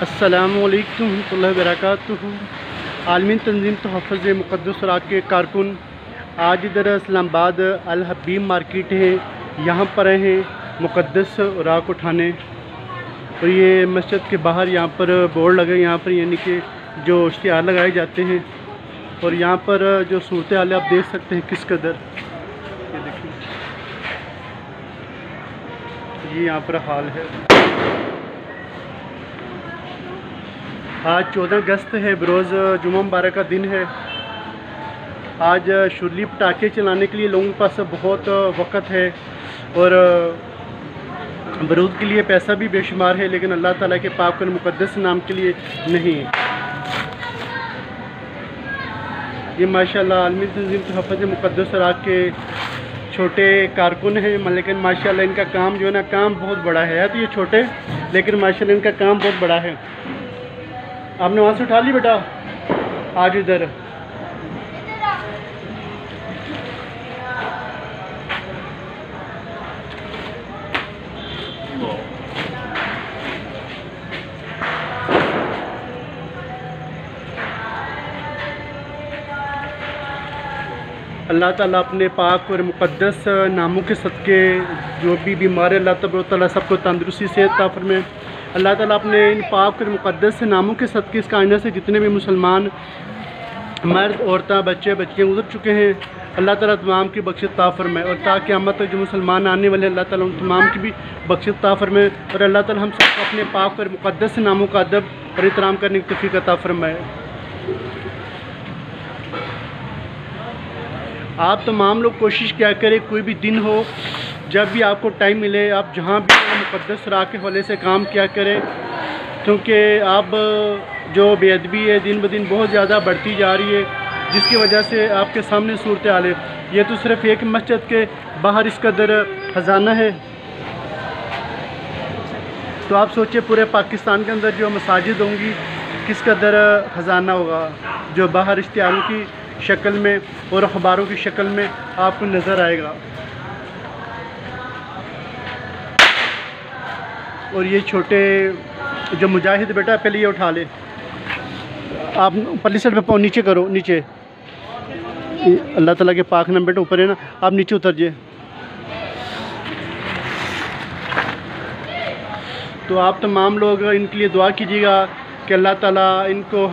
अस्सलामुअलैकुम रहमतुल्लाहि व बरकातुहू। आलमी तंजीम तहफ़्फ़ुज़ मुक़द्दस इराक़ के कारकुन आज इधर इस्लामाबाद अल हबीब मार्केट है, यहाँ पर आए हैं मुक़द्दस इराक़ उठाने। और ये मस्जिद के बाहर यहाँ पर बोर्ड लगे, यहाँ पर यानी कि जो इश्तिहार लगाए जाते हैं। और यहाँ पर जो सूरत हाल है आप देख सकते हैं किस कदर, ये देखिए ये यहाँ पर हाल है। आज 14 अगस्त है, बरोज़ जुम्मा मुबारक का दिन है। आज शुरली पटाखे चलाने के लिए लोगों के पास बहुत वक़्त है और बरूद के लिए पैसा भी बेशुमार है, लेकिन अल्लाह ताला के पाक और मुक़द्दस नाम के लिए नहीं। ये माशाअल्लाह आलमी तंजीम तहफ़्फ़ुज़ मुक़द्दस इराक़ के छोटे कारकुन हैं, लेकिन माशाअल्लाह इनका काम जो है ना, काम बहुत बड़ा है। तो ये छोटे, लेकिन माशाअल्लाह इनका काम बहुत बड़ा है। आपने वहाँ से उठा ली बेटा, आज इधर अल्लाह ताला अपने पाक और मुक़द्दस नामों के सदक़े जो भी बीमार है अल्लाह तबारक व तआला सबको तंदुरुस्ती सेहत अता फरमाए। अल्लाह ताला अपने इन पाक और मुक़द्दस नामों के सदक़े इस कायनात से जितने भी मुसलमान मर्द, औरतें, बच्चे बच्चियाँ गुजर चुके हैं, अल्लाह ताला तमाम की बख्शिश अता फरमाए। और ताकि क़यामत तक जो मुसलमान आने वाले अल्लाह ताला उन तमाम की भी बख्शिश अता फरमाए। और अल्लाह ताला हम सबको अपने पाक और मुक़द्दस नामों का अदब और एहतराम करने की तौफ़ीक़ अता फरमाए। आप तमाम लोग कोशिश क्या करें, कोई भी दिन हो, जब भी आपको टाइम मिले, आप जहाँ भी मुक़द्दस इराक़ के हवाले से काम किया करें, क्योंकि आप जो बेअदबी है दिन ब दिन बहुत ज़्यादा बढ़ती जा रही है, जिसकी वजह से आपके सामने सूरत हाल है। ये तो सिर्फ़ एक मस्जिद के बाहर इस कदर ख़जाना है, तो आप सोचिए पूरे पाकिस्तान के अंदर जो मसाजिद होंगी किस कदर ख़जाना होगा, जो बाहर इश्तिहारों की शक्ल में और अखबारों की शक्ल में आपको नज़र आएगा। और ये छोटे जो मुजाहिद बेटा, पहले ये उठा ले, आप पल्ली साइड पे पाँव नीचे करो, नीचे, अल्लाह ताला के पाक नाम बेटा ऊपर है ना, आप नीचे उतर जाए। तो आप तमाम लोग इनके लिए दुआ कीजिएगा कि अल्लाह ताला इनको